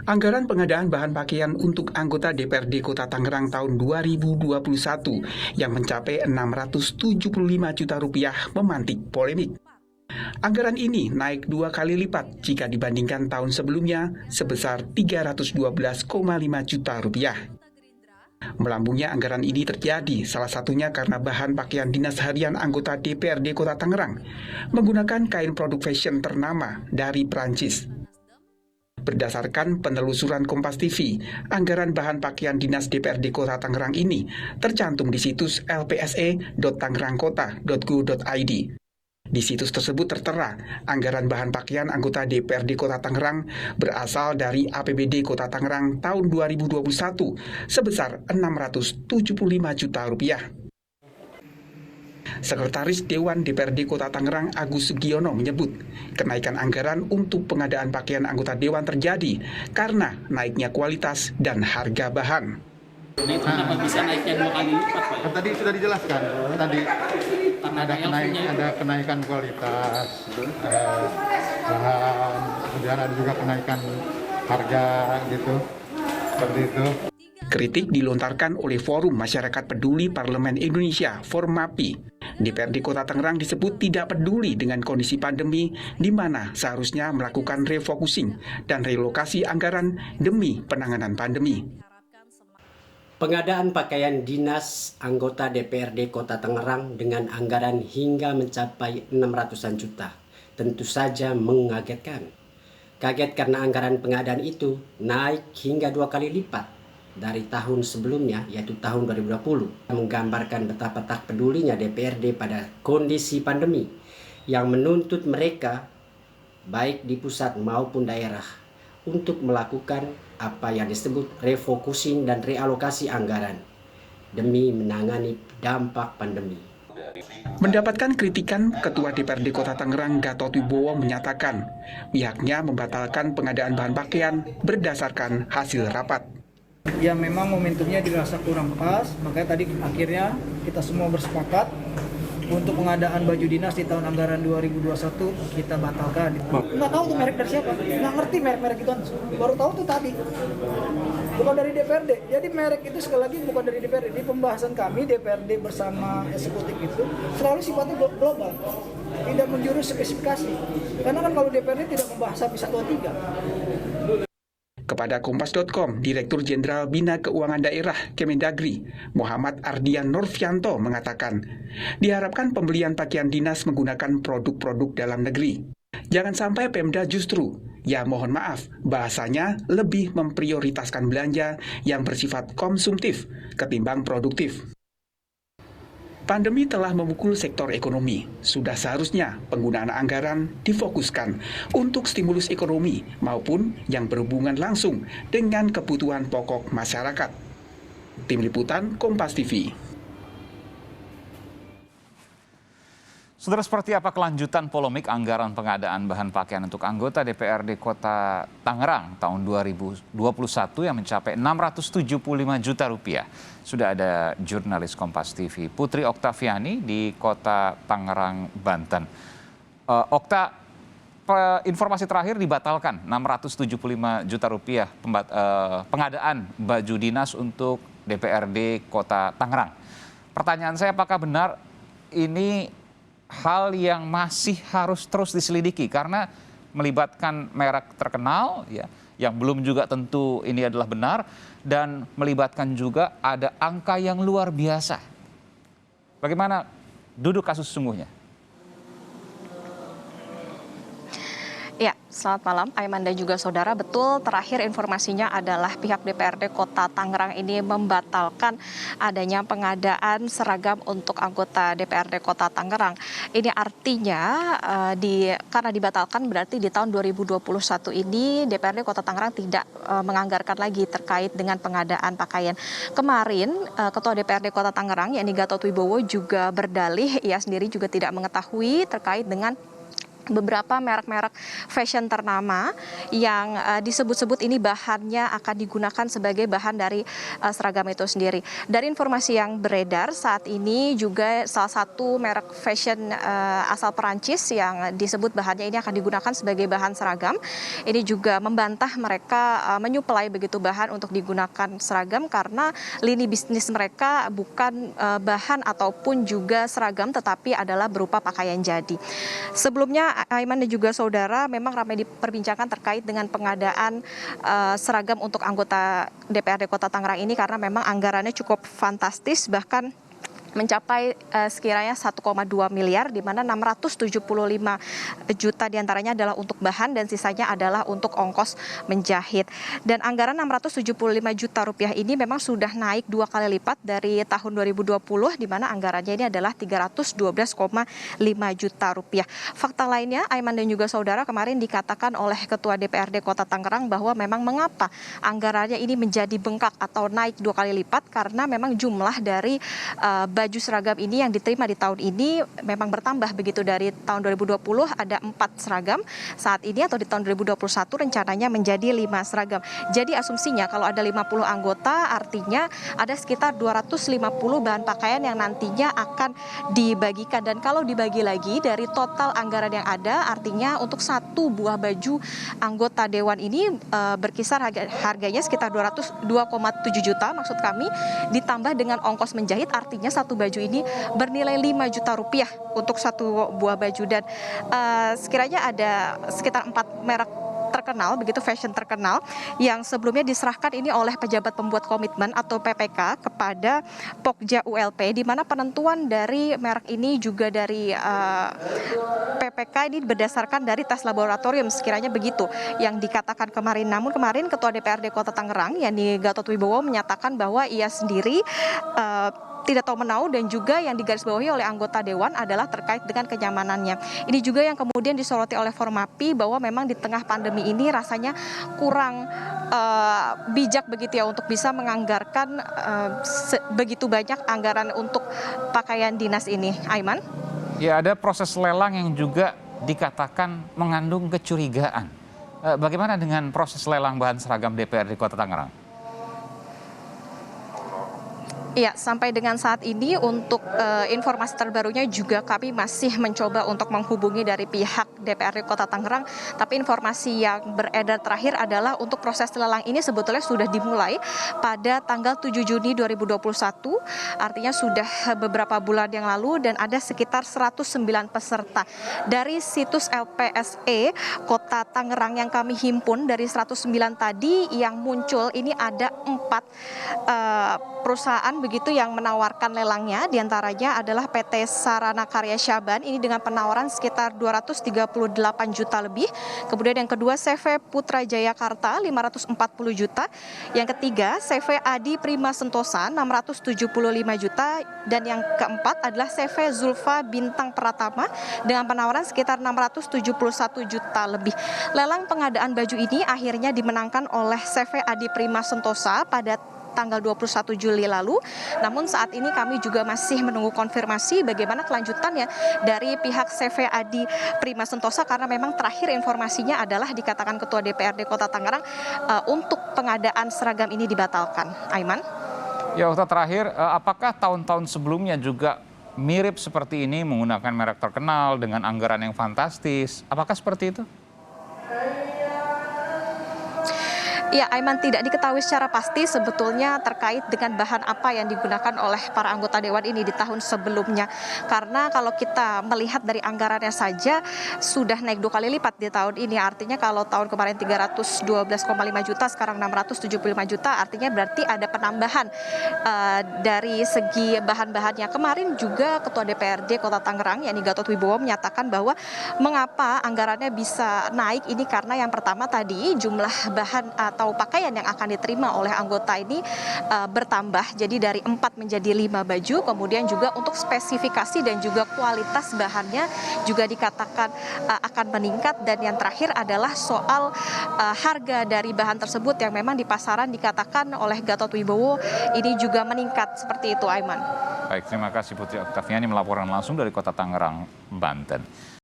Anggaran pengadaan bahan pakaian untuk anggota DPRD Kota Tangerang tahun 2021 yang mencapai 675 juta rupiah memantik polemik. Anggaran ini naik 2 kali lipat jika dibandingkan tahun sebelumnya sebesar 312,5 juta rupiah. Melambungnya anggaran ini terjadi salah satunya karena bahan pakaian dinas harian anggota DPRD Kota Tangerang menggunakan kain produk fashion ternama dari Prancis. Berdasarkan penelusuran Kompas TV, anggaran bahan pakaian dinas DPRD Kota Tangerang ini tercantum di situs lpse.tangerangkota.go.id. Di situs tersebut tertera, anggaran bahan pakaian anggota DPRD Kota Tangerang berasal dari APBD Kota Tangerang tahun 2021 sebesar 675 juta rupiah. Sekretaris Dewan DPRD Kota Tangerang Agus Sugiono menyebut, kenaikan anggaran untuk pengadaan pakaian anggota Dewan terjadi karena naiknya kualitas dan harga bahan. Ini kenapa bisa naiknya 2 kali lipat, Pak? Tadi sudah dijelaskan, tadi ada kenaikan kualitas bahan, kemudian ada juga kenaikan harga gitu, seperti itu. Kritik dilontarkan oleh Forum Masyarakat Peduli Parlemen Indonesia, Formapi. DPRD Kota Tangerang disebut tidak peduli dengan kondisi pandemi di mana seharusnya melakukan refocusing dan relokasi anggaran demi penanganan pandemi. Pengadaan pakaian dinas anggota DPRD Kota Tangerang dengan anggaran hingga mencapai 600-an juta tentu saja mengagetkan. Kaget karena anggaran pengadaan itu naik hingga 2 kali lipat dari tahun sebelumnya, yaitu tahun 2020, menggambarkan betapa tak pedulinya DPRD pada kondisi pandemi yang menuntut mereka, baik di pusat maupun daerah, untuk melakukan apa yang disebut refocusing dan realokasi anggaran demi menangani dampak pandemi. Mendapatkan kritikan, Ketua DPRD Kota Tangerang Gatot Wibowo menyatakan pihaknya membatalkan pengadaan bahan pakaian berdasarkan hasil rapat. Ya memang momentumnya dirasa kurang pas, makanya tadi akhirnya kita semua bersepakat untuk pengadaan baju dinas di tahun anggaran 2021 kita batalkan. Nggak tahu tuh merek dari siapa, nggak ngerti merek-merek itu, baru tahu tuh tadi. Bukan dari DPRD, jadi merek itu sekali lagi bukan dari DPRD. Di pembahasan kami DPRD bersama eksekutif itu selalu sifatnya global, tidak menjurus spesifikasi. Karena kan kalau DPRD tidak membahas habis 1 atau 3. Kepada Kompas.com, Direktur Jenderal Bina Keuangan Daerah Kemendagri, Muhammad Ardian Norvianto mengatakan, diharapkan pembelian pakaian dinas menggunakan produk-produk dalam negeri. Jangan sampai Pemda justru, ya mohon maaf, bahasanya lebih memprioritaskan belanja yang bersifat konsumtif ketimbang produktif. Pandemi telah memukul sektor ekonomi. Sudah seharusnya penggunaan anggaran difokuskan untuk stimulus ekonomi maupun yang berhubungan langsung dengan kebutuhan pokok masyarakat. Tim Liputan Kompas TV. Saudara, seperti apa kelanjutan polemik anggaran pengadaan bahan pakaian untuk anggota DPRD Kota Tangerang tahun 2021 yang mencapai 675 juta rupiah? Sudah ada jurnalis Kompas TV Putri Oktaviani di Kota Tangerang, Banten. Okta, informasi terakhir dibatalkan 675 juta rupiah pengadaan baju dinas untuk DPRD Kota Tangerang. Pertanyaan saya, apakah benar ini hal yang masih harus terus diselidiki karena melibatkan merek terkenal ya, yang belum juga tentu ini adalah benar, dan melibatkan juga ada angka yang luar biasa. Bagaimana duduk kasus sesungguhnya? Ya, selamat malam Aiman dan juga saudara. Betul, terakhir informasinya adalah pihak DPRD Kota Tangerang ini membatalkan adanya pengadaan seragam untuk anggota DPRD Kota Tangerang. Ini artinya karena dibatalkan berarti di tahun 2021 ini DPRD Kota Tangerang tidak menganggarkan lagi terkait dengan pengadaan pakaian. Kemarin Ketua DPRD Kota Tangerang yakni Gatot Wibowo juga berdalih ia sendiri juga tidak mengetahui terkait dengan beberapa merek-merek fashion ternama yang disebut-sebut ini bahannya akan digunakan sebagai bahan dari seragam itu sendiri. Dari informasi yang beredar saat ini juga salah satu merek fashion asal Perancis yang disebut bahannya ini akan digunakan sebagai bahan seragam. Ini juga membantah mereka menyuplai begitu bahan untuk digunakan seragam karena lini bisnis mereka bukan bahan ataupun juga seragam tetapi adalah berupa pakaian jadi. Sebelumnya Aiman dan juga saudara memang ramai diperbincangkan terkait dengan pengadaan seragam untuk anggota DPRD Kota Tangerang ini karena memang anggarannya cukup fantastis, bahkan mencapai sekiranya 1,2 miliar, di mana 675 juta diantaranya adalah untuk bahan dan sisanya adalah untuk ongkos menjahit. Dan anggaran 675 juta rupiah ini memang sudah naik 2 kali lipat dari tahun 2020, di mana anggarannya ini adalah 312,5 juta rupiah. Fakta lainnya, Aiman dan juga saudara, kemarin dikatakan oleh Ketua DPRD Kota Tangerang bahwa memang mengapa anggarannya ini menjadi bengkak atau naik 2 kali lipat, karena memang jumlah dari baju seragam ini yang diterima di tahun ini memang bertambah begitu. Dari tahun 2020 ada 4 seragam, saat ini atau di tahun 2021 rencananya menjadi 5 seragam. Jadi asumsinya kalau ada 50 anggota artinya ada sekitar 250 bahan pakaian yang nantinya akan dibagikan, dan kalau dibagi lagi dari total anggaran yang ada artinya untuk satu buah baju anggota dewan ini berkisar harganya sekitar 2,7 juta maksud kami, ditambah dengan ongkos menjahit artinya satu baju ini bernilai 5 juta rupiah untuk satu buah baju. Dan sekiranya ada sekitar 4 merek terkenal begitu, fashion terkenal yang sebelumnya diserahkan ini oleh pejabat pembuat komitmen atau PPK kepada Pokja ULP, di mana penentuan dari merek ini juga dari PPK ini berdasarkan dari tes laboratorium, sekiranya begitu yang dikatakan kemarin. Namun kemarin Ketua DPRD Kota Tangerang yakni Gatot Wibowo menyatakan bahwa ia sendiri tidak tahu menau, dan juga yang digarisbawahi oleh anggota dewan adalah terkait dengan kenyamanannya. Ini juga yang kemudian disoroti oleh Formapi bahwa memang di tengah pandemi ini rasanya kurang bijak begitu ya untuk bisa menganggarkan begitu banyak anggaran untuk pakaian dinas ini. Aiman? Ya, ada proses lelang yang juga dikatakan mengandung kecurigaan. Bagaimana dengan proses lelang bahan seragam DPRD Kota Tangerang? Ya, sampai dengan saat ini untuk informasi terbarunya juga kami masih mencoba untuk menghubungi dari pihak DPRD Kota Tangerang, tapi informasi yang beredar terakhir adalah untuk proses lelang ini sebetulnya sudah dimulai pada tanggal 7 Juni 2021, artinya sudah beberapa bulan yang lalu, dan ada sekitar 109 peserta. Dari situs LPSE Kota Tangerang yang kami himpun dari 109 tadi yang muncul ini ada 4 perusahaan begitu yang menawarkan lelangnya, diantaranya adalah PT Sarana Karya Syaban ini dengan penawaran sekitar 238 juta lebih. Kemudian yang kedua CV Putra Jayakarta 540 juta. Yang ketiga CV Adi Prima Sentosa 675 juta, dan yang keempat adalah CV Zulfa Bintang Pratama dengan penawaran sekitar 671 juta lebih. Lelang pengadaan baju ini akhirnya dimenangkan oleh CV Adi Prima Sentosa pada tanggal 21 Juli lalu. Namun saat ini kami juga masih menunggu konfirmasi bagaimana kelanjutannya dari pihak CV Adi Prima Sentosa, karena memang terakhir informasinya adalah dikatakan Ketua DPRD Kota Tangerang untuk pengadaan seragam ini dibatalkan. Aiman? Ya, Okta, terakhir, apakah tahun-tahun sebelumnya juga mirip seperti ini menggunakan merek terkenal dengan anggaran yang fantastis? Apakah seperti itu? Ya, Aiman, tidak diketahui secara pasti sebetulnya terkait dengan bahan apa yang digunakan oleh para anggota dewan ini di tahun sebelumnya. Karena kalau kita melihat dari anggarannya saja sudah naik 2 kali lipat di tahun ini. Artinya kalau tahun kemarin 312,5 juta, sekarang 675 juta, artinya berarti ada penambahan dari segi bahan-bahannya. Kemarin juga Ketua DPRD Kota Tangerang, yakni Gatot Wibowo, menyatakan bahwa mengapa anggarannya bisa naik ini karena yang pertama tadi jumlah bahan atau pakaian yang akan diterima oleh anggota ini bertambah, jadi dari 4 menjadi 5 baju. Kemudian juga untuk spesifikasi dan juga kualitas bahannya juga dikatakan akan meningkat. Dan yang terakhir adalah soal harga dari bahan tersebut yang memang di pasaran dikatakan oleh Gatot Wibowo ini juga meningkat. Seperti itu, Aiman. Baik, terima kasih Putri Oktaviani melaporkan langsung dari Kota Tangerang, Banten.